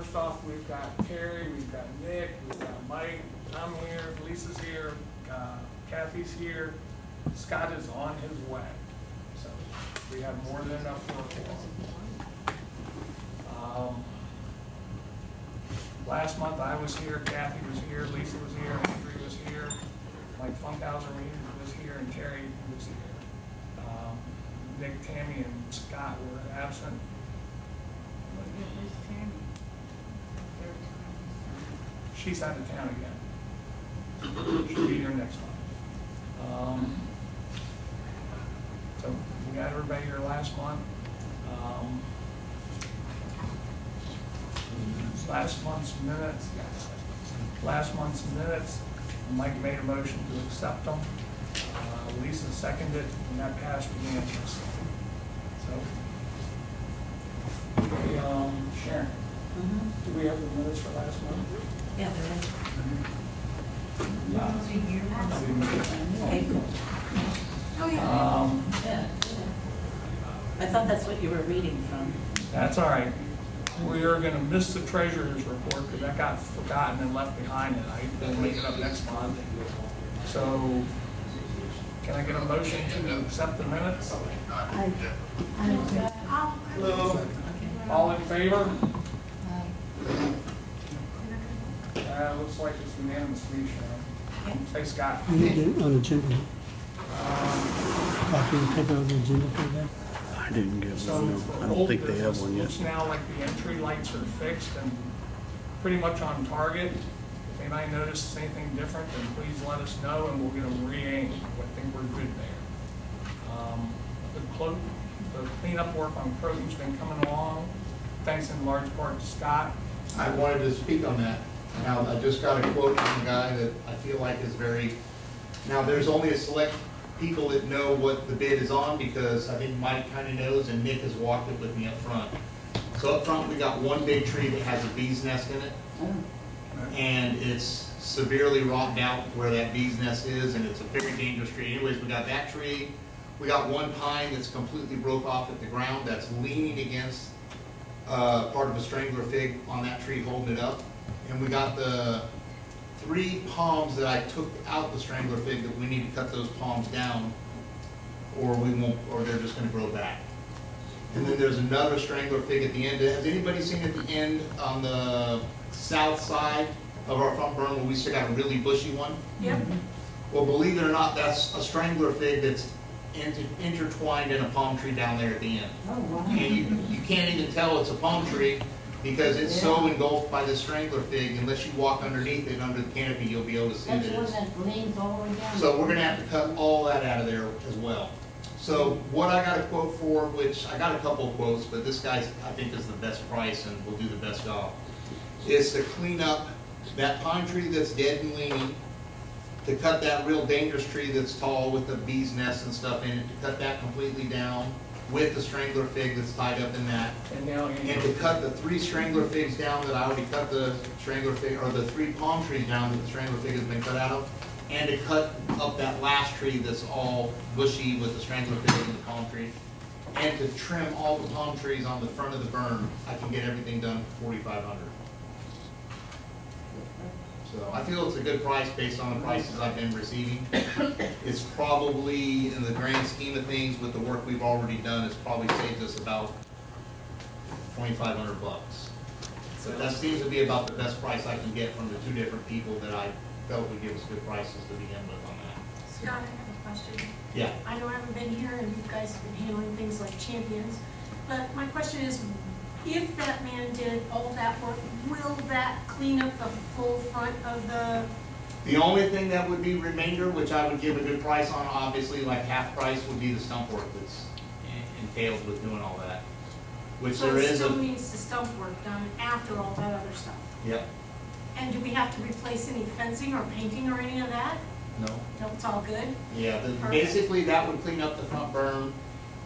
first off, we've got Terry, we've got Nick, we've got Mike, I'm here, Lisa's here, Kathy's here, Scott is on his way. So we have more than enough work for him. Last month I was here, Kathy was here, Lisa was here, Andrew was here, Mike Funkhauser was here, and Terry was here. Nick, Tammy, and Scott were absent. She's out of town again. She'll be here next month. So we got everybody here last month. Last month's minutes, Mike made a motion to accept them. Lisa seconded, and that passed unanimously. So, Sharon, do we have the minutes for last month? Yeah, there is. Oh, yeah. I thought that's what you were reading from. That's all right. We are gonna miss the treasurer's report because that got forgotten and left behind, and I will make it up next month. So, can I get a motion to accept the minutes? Hello. All in favor? Looks like it's unanimous, Sharon. Say Scott. You need it on the agenda. Copy and paper on the agenda for that. I didn't get So one, no. for I don't old think they have business, one it yet. looks now like the entry lights are fixed and pretty much on target. If anybody notices anything different, then please let us know and we'll get them re-aimed. I think we're good there. The cleanup work on Croton's been coming along, thanks in large part to Scott. I wanted to speak on that. Now, I just got a quote from a guy that I feel like is very, now, there's only a select people that know what the bid is on, because I think Mike kind of knows, and Nick has walked it with me up front. So up front, we got one big tree that has a bee's nest in it, and it's severely rotten out where that bee's nest is, and it's a very dangerous tree. Anyways, we got that tree. We got one pine that's completely broke off at the ground, that's leaning against part of a strangler fig on that tree holding it up. And we got the 3 palms that I took out the strangler fig that we need to cut those palms down, or we won't, or they're just gonna grow back. And then there's another strangler fig at the end. Has anybody seen at the end on the south side of our front burn where we still got a really bushy one? Yep. Well, believe it or not, that's a strangler fig that's intertwined in a palm tree down there at the end. Oh, wow. And you can't even tell it's a palm tree because it's so engulfed by the strangler fig. Unless you walk underneath it, under the canopy, you'll be able to see that That's one it's. that leans all the way down. So we're gonna have to cut all that out of there as well. So what I got a quote for, which I got a couple of quotes, but this guy I think is the best price and will do the best job, is to clean up that pine tree that's dead and leaning, to cut that real dangerous tree that's tall with the bee's nest and stuff in it, to cut that completely down with the strangler fig that's tied up in that. And now, And to cut the 3 strangler figs down that I already cut the strangler fig, or the 3 palm trees down that the strangler fig has been cut out of, and to cut up that last tree that's all bushy with the strangler fig and the palm tree, and to trim all the palm trees on the front of the burn. I can get everything done for $4,500. So I feel it's a good price based on the prices I've been receiving. It's probably, in the grand scheme of things, with the work we've already done, it's probably saved us about $2,500. So that seems to be about the best price I can get from the 2 different people that I felt would give us good prices to begin with on that. Scott, I have a question. Yeah. I know I haven't been here and you guys have been handling things like champions, but my question is, if that man did all that work, will that clean up the full front of the? The only thing that would be remainder, which I would give a good price on, obviously, like half price, would be the stump work that's entailed with doing all that. Which So there it is still a, needs the stump work done after all that other stuff? yep, And do we have to replace any fencing or painting or any of that? no. No, it's all good? Yeah, Perfect. basically that would clean up the front berm,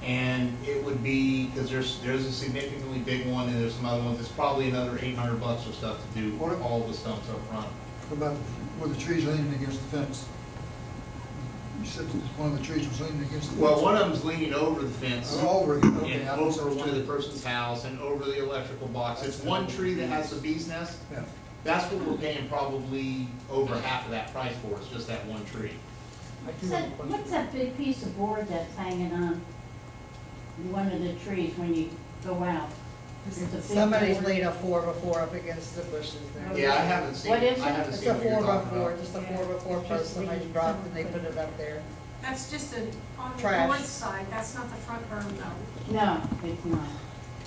and it would be, because there's a significantly big one and there's some other ones, it's probably another $800 or stuff to do all the stumps up front. What about where the tree's leaning against the fence? You said that one of the trees was leaning against the. Well, one of them's leaning over the fence. Oh, over, okay. And I was over over to the person's house and over the electrical box. It's one tree that has the bee's nest. Yeah. That's what we're paying probably over half of that price for, it's just that one tree. I do So, have a question. what's that big piece of board that's hanging on one of the trees when you go out? It's a big Somebody's board. laid a 4x4 up against the bushes there. Yeah, I haven't seen, What I is it? haven't It's seen a what you're talking 4x4, about. just a 4x4 post somebody dropped and they put it up there. That's just on the Trash. north side, that's not the front berm though. No, it's not.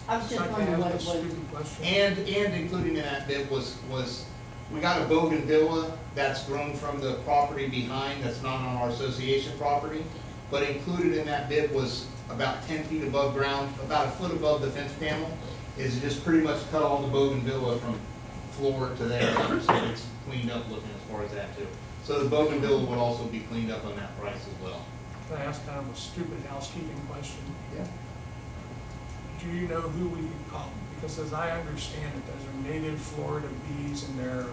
I was just If I can wondering what ask it a was. stupid question. And including in that bid was, we got a bougainvillea that's grown from the property behind, that's not on our association property. But included in that bid was about 10 feet above ground, about a foot above the fence panel, is just pretty much cut all the bougainvillea from floor to there, so it's cleaned up looking as far as that too. So the bougainvillea would also be cleaned up on that price as well. Can I ask kind of a stupid housekeeping question? Yeah. Do you know who we could call? Because as I understand it, those are native Florida bees and they're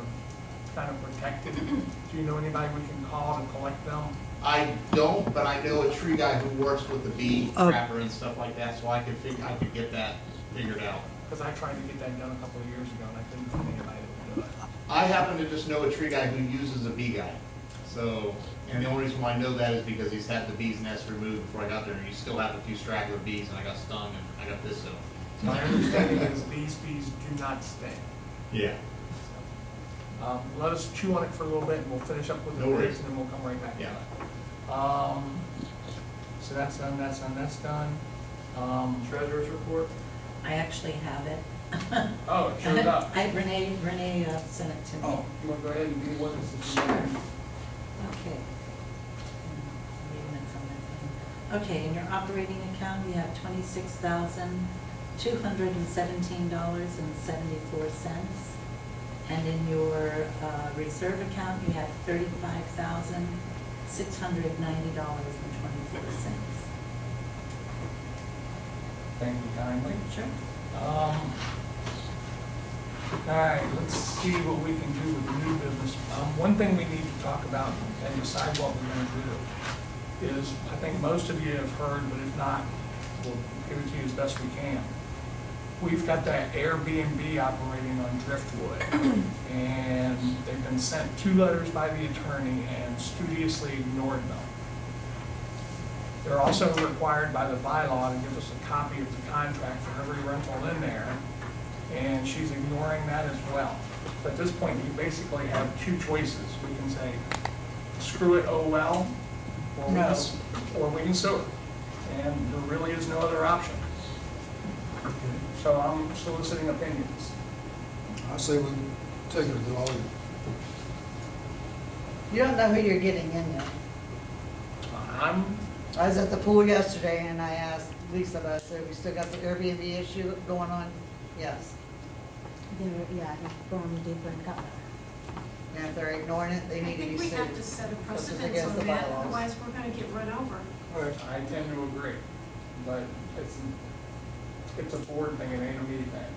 kind of protected. Do you know anybody we can call to collect them? I don't, but I know a tree guy who works with the bee Oh. trapper and stuff like that, so I could get that figured out. Because I tried to get that done a couple of years ago and I couldn't find anybody that would do it. I happen to just know a tree guy who uses a bee guy. So, and the only reason why I know that is because he's had the bee's nest removed before I got there, and you still have a few straggler bees, and I got stung, and I got this, so. My understanding is these bees do not sting. Yeah. Let us chew on it for a little bit and we'll finish up with the No worries. bids and then we'll come right back to Yeah. it. So that's done, that's done, that's done. Treasurer's report? I actually have it. Oh, it showed up. Renee sent it to me. Oh, you want to go ahead and do what is it? Okay. I'm reading it from my phone. Okay, in your operating account, you have $26,217.74. And in your reserve account, you have $35,690.24. Thank you kindly. Sure. All right, let's see what we can do with the new business. One thing we need to talk about and decide what we're gonna do is, I think most of you have heard, but if not, we'll give it to you as best we can. We've got that Airbnb operating on Driftwood, and they've been sent 2 letters by the attorney and studiously ignored them. They're also required by the bylaw to give us a copy of the contract for every rental in there, and she's ignoring that as well. So at this point, we basically have 2 choices. We can say, screw it, oh well, or we can sue it. And there really is no other option. So I'm soliciting opinions. I say we take it to the lawyer. You don't know who you're getting in there. I was at the pool yesterday and I asked Lisa about, so we still got the Airbnb issue going on? Yes. Yeah, from different color. And if they're ignoring it, they I need to be think we sued. have to set a This is precedence against on the that, bylaws. otherwise we're gonna get run over. I tend to agree, but it's a board thing, it ain't a me thing.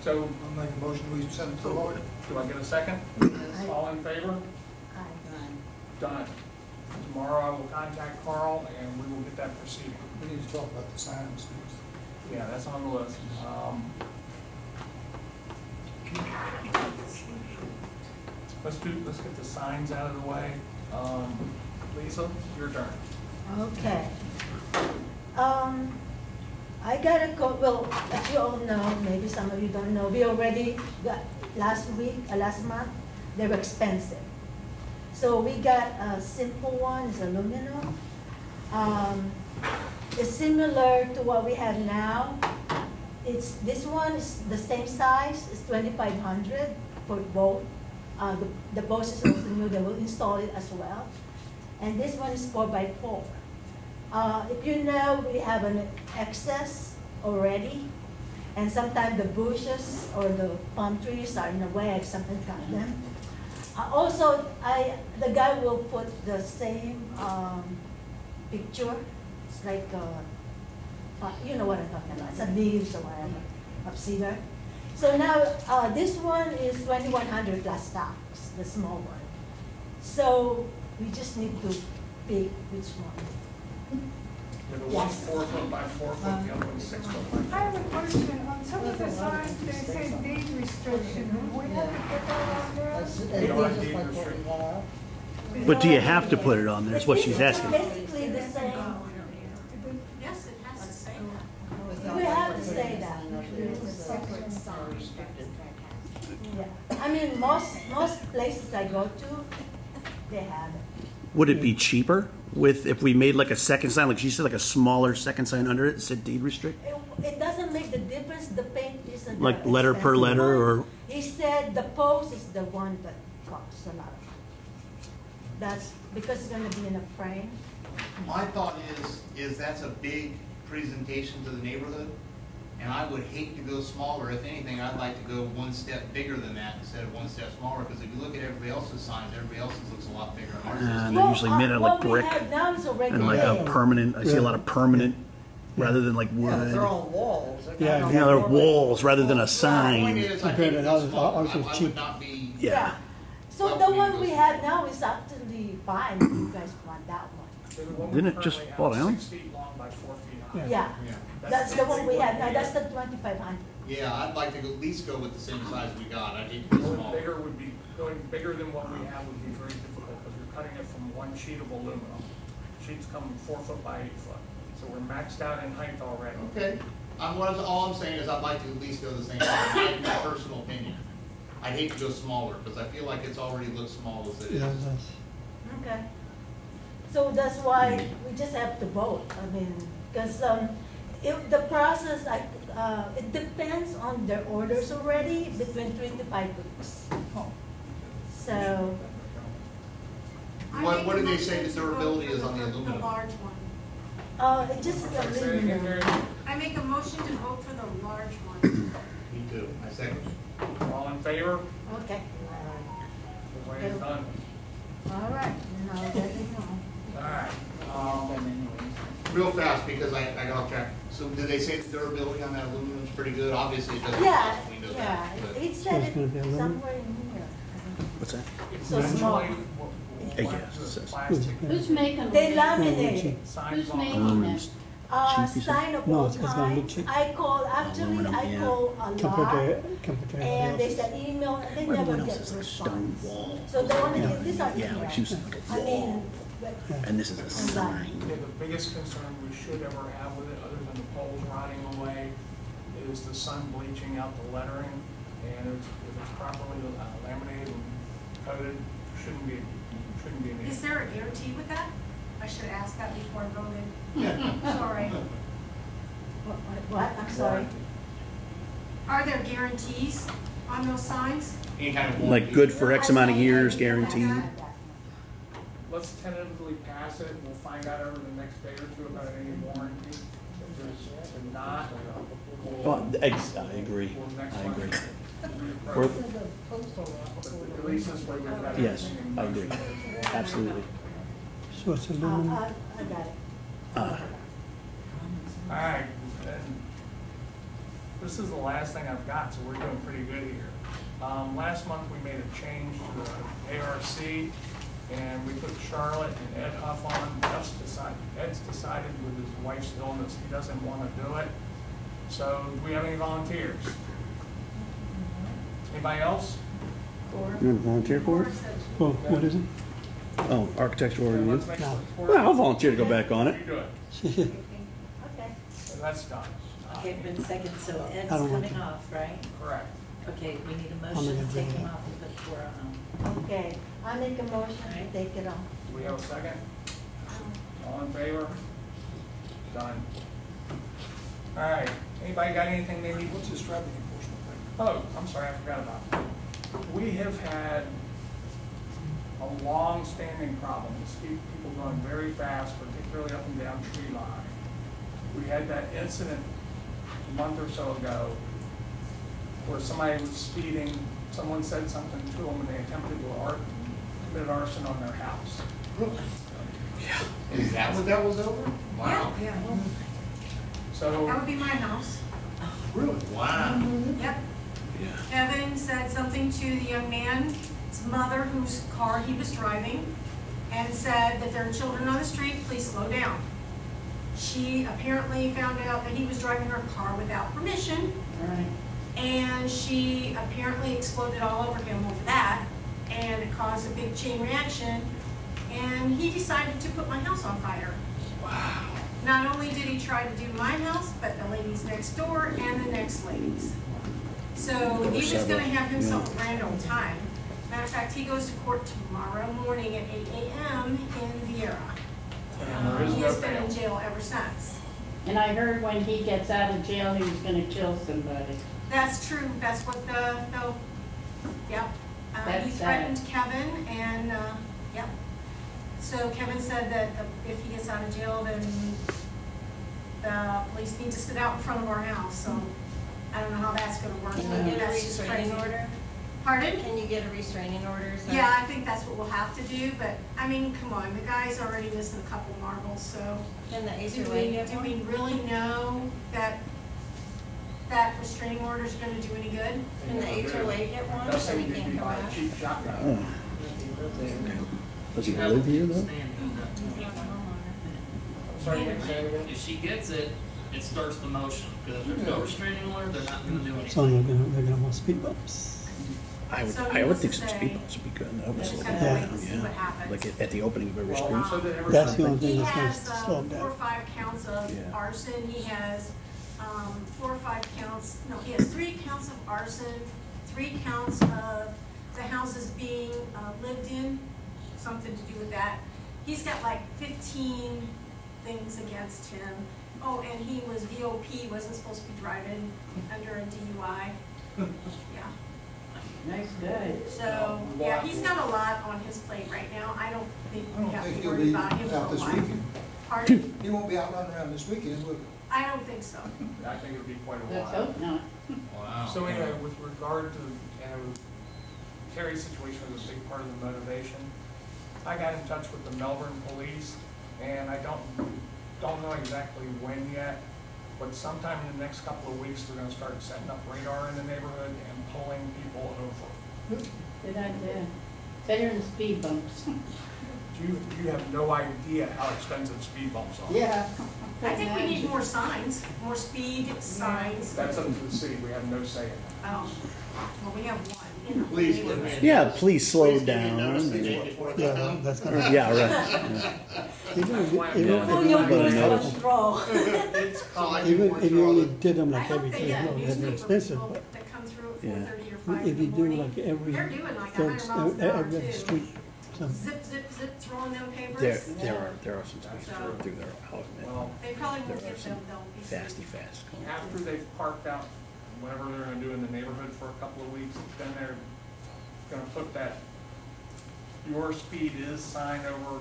So I'll make a motion, we send it to the lawyer. do I get a second? All in favor? Aye. Done. Tomorrow I will contact Carl and we will get that proceeding. We need to talk about the signs. Yeah, that's on the list. Let's get the signs out of the way. Lisa, your turn. Okay. I got a call, well, as you all know, maybe some of you don't know, we already got, last month, they were expensive. So we got a simple one, it's aluminum. It's similar to what we have now. This one is the same size, it's 2,500 for both. The boss is also new, they will install it as well. And this one is 4x4. If you know, we have an excess already, and sometimes the bushes or the palm trees are in the way, if something cut them. Also, the guy will put the same picture. It's like, you know what I'm talking about, it's a leaves or whatever, of cedar. So now, this one is 2,100 plus tax, the small one. So We just need to pick which one. Yeah, the one's 4 foot by 4 foot, the other one's 6 foot by I have a question. On some of the signs, they say deed restriction. Do we have to put that on there? That's just They are just deed like what we restricted. have. But do you have to put it on there, is what she's asking. Basically the same. Yes, it has to say that. We have to say that. Separate sign. Yeah, I mean, most places I go to, they have it. Would it be cheaper with, if we made like a second sign, like she said, like a smaller second sign under it that said deed restrict? It doesn't make the difference, the paint isn't. Like the letter per expensive letter, one. or- He said the post is the one that costs a lot. That's because it's gonna be in a frame. My thought is that's a big presentation to the neighborhood, and I would hate to go smaller. If anything, I'd like to go one step bigger than that instead of one step smaller, because if you look at everybody else's signs, everybody else's looks a lot bigger than ours is. And they're usually made out of like brick What we have now is already and like a there. permanent, I see a lot of permanent rather than like Yeah, they're wood. on walls. Yeah, not You know, on they're walls rather than a The point sign. is, I Compared think to that's ours, small. ours is I cheap. would not be. Yeah. So the one we have now is actually fine, if you guys want that one. The one we Didn't it just currently fall have is down? 6 feet long by 4 feet high. Yeah, Yeah. that's the one we have now, that's the 2,500. Yeah, I'd like to at least go with the same size we got. I'd hate to go Going smaller. bigger would be, going bigger than what we have would be very difficult, because you're cutting it from one sheet of aluminum. Sheets come 4 foot by 8 foot, so we're maxed out in height already. Okay. All I'm saying is I'd like to at least go the same size, my personal opinion. I'd hate to go smaller, because I feel like it's already looks small as it Yeah, is. that's, Okay. So that's why we just have to vote, I mean, because, if the process, it depends on their orders already, between 3 to 5 weeks. So, What did they say the durability is on the aluminum? The large one. it just is Okay, say it again, Gary. aluminum. I make a motion to vote for the large one. Me too. I second. All in favor? Okay. The way it's done. All right, now let it know. All right. Real fast, because I got off track. So did they say the durability on that aluminum is pretty good? Obviously, it doesn't. Yeah, we know yeah, that, but- it So said it's gonna be it aluminum? somewhere in here. What's that? It's So small. usually what we'll Yeah, have to do is it says- plastic Who's making They them? laminate it. signs Who's on making them. them? Aluminum's Uh, cheap, you said? sign of No, all it's gonna look kinds. cheap. I call, actually, Aluminum, I yeah. call a lot. compared to And they everybody said email, and they Everyone never else get is like stone response. wall. So the only Yeah, thing, these are yeah, like she was here. like I a wall. mean, but- And this is a sign. Yeah, the biggest concern we should ever have with it, other than the poles rotting away, is the sun bleaching out the lettering. And if it's properly laminated and coated, shouldn't be an Is issue. there a guarantee with that? I should ask that before I voted. Sorry. what, I'm sorry. Are there guarantees on those signs? Any kind of. Like good for X amount of years, guaranteed. Let's tentatively pass it, we'll find out over the next day or two about any warranty. If there's not, Well, I agree. we'll next I month. agree. But at least this way we've got Yes, everything in I agree. motion as well. Absolutely. So it's aluminum. I got it. Uh, All right, and this is the last thing I've got, so we're doing pretty good here. Last month, we made a change to the ARC, and we put Charlotte and Ed Huff on. Ed's decided with his wife's illness, he doesn't want to do it. So, do we have any volunteers? Anybody else? You want to volunteer for it? Oh, what is it? Oh, architectural Then review. let's make No. a Well, I'll volunteer to go back on You it. do it. Okay. So that's done. Okay, but second, so Ed's I don't want coming to. off, right? Correct. Okay, we need a I'm motion gonna to bring take it him up. off and put Cora on. Okay, I make a motion to take it off. Do we have a second? All in favor? Done. All right, anybody got anything they need? What's this traffic enforcement thing? Oh, I'm sorry, I forgot about it. We have had a long-standing problem with people going very fast, particularly up and down tree line. We had that incident a month or so ago where somebody was speeding, someone said something to them, and they attempted to commit arson on their house. Is that what that was over? Wow. Yeah, that So, would be my house. Really? Wow. Yep. Evan said something to the young man's mother whose car he was driving. and said that there are children on the street, please slow down. She apparently found out that he was driving her car without permission, Right. and she apparently exploded all over him over that, and it caused a big chain reaction, and he decided to put my house on fire. Wow. Not only did he try to do my house, but the ladies next door and the next ladies. So he was gonna have himself a grand old time. Matter of fact, he goes to court tomorrow morning at 8 a.m. in Viera. And there is He no has been in bail. jail ever since. And I heard when he gets out of jail, he was gonna kill somebody. That's true, that's what yep. That's He sad. threatened Kevin and, yep. So Kevin said that if he gets out of jail, then the police need to sit out in front of our house, so I don't know how that's gonna work. Can you get a That's just restraining crazy. order? Pardon? Can you get a restraining order? Is that- Yeah, I think that's what we'll have to do, but, I mean, come on, the guy's already missing a couple marbles, so. Can the Do HOA we, get do one? we really know that that restraining order's gonna do any good? Can the HOA get one so Nothing we you can't can come buy a out? cheap shotgun. Does he live here though? He's not a homeowner. I'm sorry, can you say it again? If she gets it, it starts the motion, because if there's no restraining order, they're not gonna do So anything. they're gonna want speed bumps. So I would needless think to some say, speed bumps would be good. That would Let's slow have it to Yeah. wait down, and see what yeah. happens. Like at the opening of every Well, street. so that That's the only He thing that's gonna has slow them 4 or down. 5 counts of Yeah. arson, he has 4 or 5 counts, no, he has 3 counts of arson, 3 counts of the houses being lived in, something to do with that. He's got like 15 things against him. Oh, and he was VOP, wasn't supposed to be driving under a DUI. Yeah. Nice guy. So, yeah, he's got a lot on his plate right now. I don't think I we don't have think to he'll worry be about him for a out this while. weekend. Pardon? He won't be out running around this weekend, will he? I don't think so. I think it'll be quite a Let's while. hope not. Wow. So anyway, with regard to, Terry's situation was a big part of the motivation. I got in touch with the Melbourne police, and I don't know exactly when yet, but sometime in the next couple of weeks, they're gonna start setting up radar in the neighborhood and pulling people over. Good idea. Better than speed bumps. You have no idea how expensive speed bumps are. Yeah. I think we need more signs, more speed signs. That's up to the city, we have no say in that. Oh, well, we have one in the Please give me neighborhood. a Yeah, notice. please slow Please give me a down. notice the day before it Yeah, goes down. that's gonna. Yeah, right. Yeah. Even if, why I'm even, doing if it. Oh, you your only- cruise notice. control. It's called even if you only did them I like hope every they day, get no, they're newspaper expensive, people but that come through at Yeah. 4:30 or 5 if in you the do morning. like every They're doing like third, 100 miles an hour every too. street, some, Zip, zip, zip, throwing them papers. There are some speeds through their house, man. Well, They probably won't There are get some them, they'll be. Fasty fast. after they've parked out whatever they're gonna do in the neighborhood for a couple of weeks, then they're gonna put that "your speed is" sign over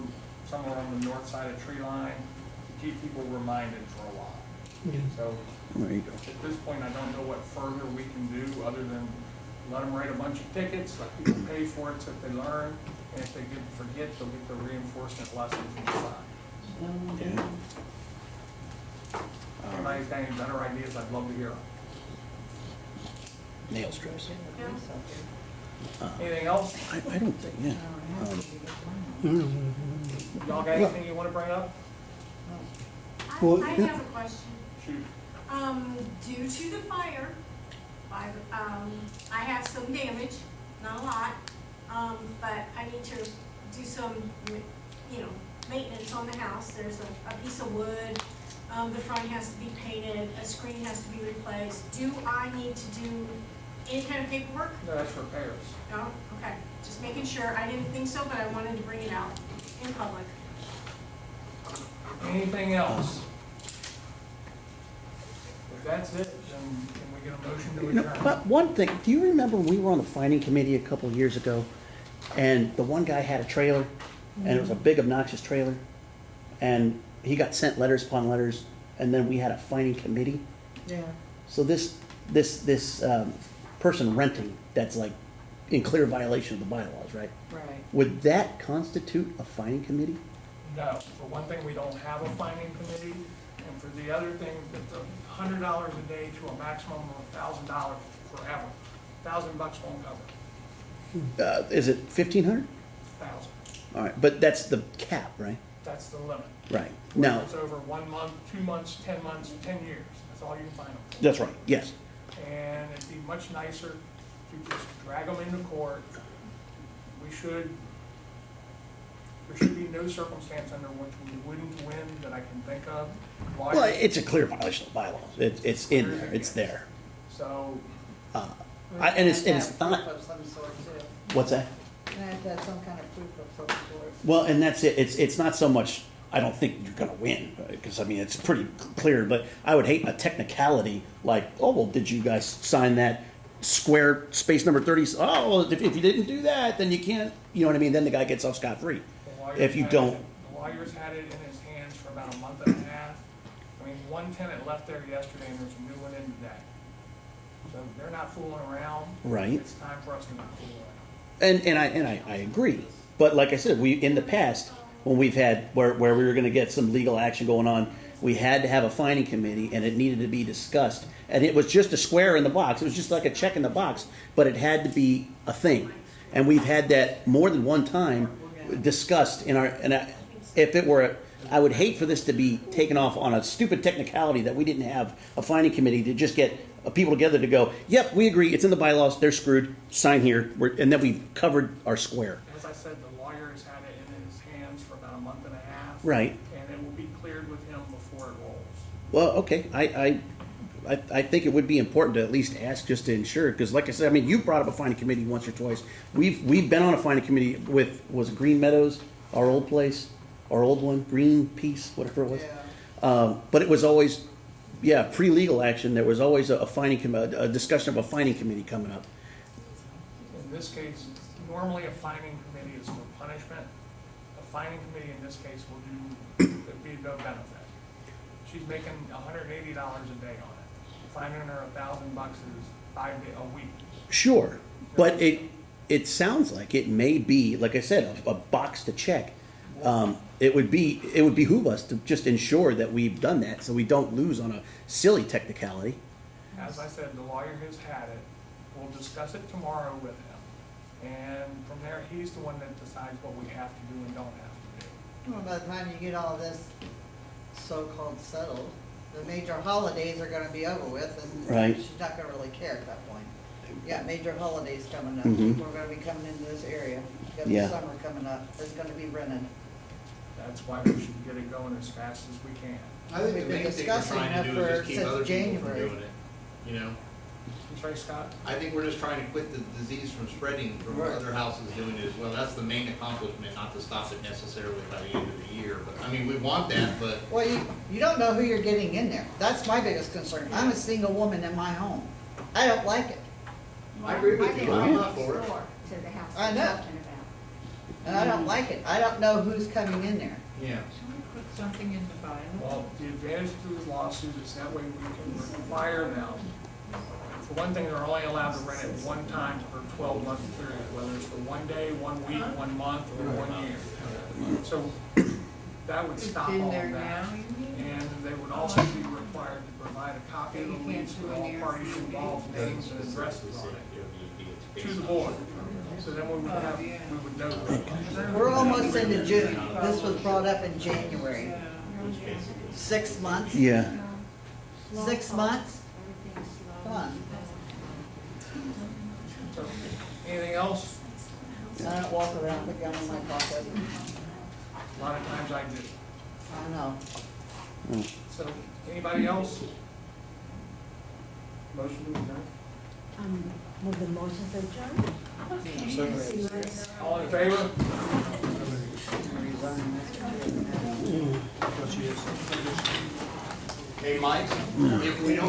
somewhere on the north side of Tree Line to keep people reminded for a while. yeah. So There you go. at this point, I don't know what further we can do other than let them write a bunch of tickets, let people pay for it so that they learn, and if they forget, they'll get the reinforcement lesson from the sign. Yeah. If anybody's got any better ideas, I'd love to hear them. Nail strips. Anything else? I don't think, yeah. Y'all got anything you wanna bring up? Well, I have a question. Shoot. Due to the fire, I have some damage, not a lot, but I need to do some, maintenance on the house. There's a piece of wood, the front has to be painted, a screen has to be replaced. Do I need to do any kind of paperwork? No, that's repairs. No? Okay, just making sure. I didn't think so, but I wanted to bring it out in public. Anything else? If that's it, then can we get a motion to No, adjourn? but one thing, do you remember we were on the finding committee a couple of years ago? And the one guy had a trailer, and it was a big obnoxious trailer. And he got sent letters upon letters, and then we had a finding committee. Yeah. So this person renting, that's like in clear violation of the bylaws, right? Right. Would that constitute a finding committee? No, for one thing, we don't have a finding committee, and for the other thing, that the $100 a day to a maximum of $1,000 forever. $1,000 won't cover it. Is it 1,500? 1,000. All right, but that's the cap, right? That's the limit. Right. Whether Now, it's over 1 month, 2 months, 10 months, 10 years, that's all you can find them. that's right, yes. And it'd be much nicer to just drag them into court. There should be no circumstance under which we wouldn't win that I can think of. Well, it's a clear violation of bylaws. It's in there, it's there. So, And it's Proof not, of some sort too. what's that? And I have to have some kind of proof of some sort. Well, and that's it. It's not so much, I don't think you're gonna win, because I mean, it's pretty clear, but I would hate a technicality like, oh, well, did you guys sign that square space number 30? Oh, if you didn't do that, then you can't, you know what I mean? Then the guy gets off scot-free. the lawyers If you had don't. it- The lawyers had it in his hands for about a month and a half. I mean, one tenant left there yesterday and there's a new one in today. So they're not fooling around. Right. It's time for us to not fool around. And I agree. But like I said, in the past, when we've had, where we were gonna get some legal action going on, we had to have a finding committee and it needed to be discussed. And it was just a square in the box. It was just like a check in the box, but it had to be a thing. And we've had that more than one time discussed if it were, I would hate for this to be taken off on a stupid technicality that we didn't have a finding committee to just get people together to go, yep, we agree, it's in the bylaws, they're screwed, sign here, and then we've covered our square. As I said, the lawyers had it in his hands for about a month and a half. Right. And it will be cleared with him before it rolls. Well, okay, I think it would be important to at least ask just to ensure, because like I said, I mean, you brought up a finding committee once or twice. We've been on a finding committee with, was it Green Meadows, our old place, our old one, Green Peace, whatever it was. Yeah. But it was always, yeah, pre-legal action, there was always a discussion of a finding committee coming up. In this case, normally a finding committee is for punishment. A finding committee in this case will it'd be no benefit. She's making $180 a day on it. Finding her $1,000 is a week. Sure, but it sounds like it may be, like I said, a box to check. It would behoove us to just ensure that we've done that, so we don't lose on a silly technicality. As I said, the lawyer has had it. We'll discuss it tomorrow with him. And from there, he's the one that decides what we have to do and don't have to do. Well, by the time you get all this so-called settled, the major holidays are gonna be over with, and Right. she's not gonna really care at that point. Yeah, major holidays coming up, Mhm. people are gonna be coming into this area, you got Yeah. the summer coming up, it's gonna be rented. That's why we should get it going as fast as we can. I think We've the been main thing we're discussing trying that to do is for- just keep since other people from January. doing it, you know? That's right, Scott? I think we're just trying to quit the disease from spreading from Right. other houses doing it as well. That's the main accomplishment, not to stop it necessarily by the end of the year. But, I mean, we want that, but Well, you don't know who you're getting in there, that's my biggest concern, I'm a single woman in my home, I don't like it, I agree with you. I'm not for it. To the house I we're know. talking about. and I don't like it, I don't know who's coming in there. Yeah. Put something in the bylaw. Well, the advantage to the lawsuit is that way we can require them. For one thing, they're only allowed to rent it one time per 12-month period, whether it's for 1 day, 1 week, 1 month, or 1 year. So that would stop all of that. And they would also be required to provide a copy of the lease with all parties involved, names and addresses on it, to the board. So then we would know. We're almost into June, this was brought up in January. 6 months? Yeah. 6 months? Come on, So, anything else? I don't walk around with a gun in my pocket, A lot of times I do. I know. So, anybody else? Motion to adjourn? Move the motion to adjourn? All in favor? Hey, Mike, if we don't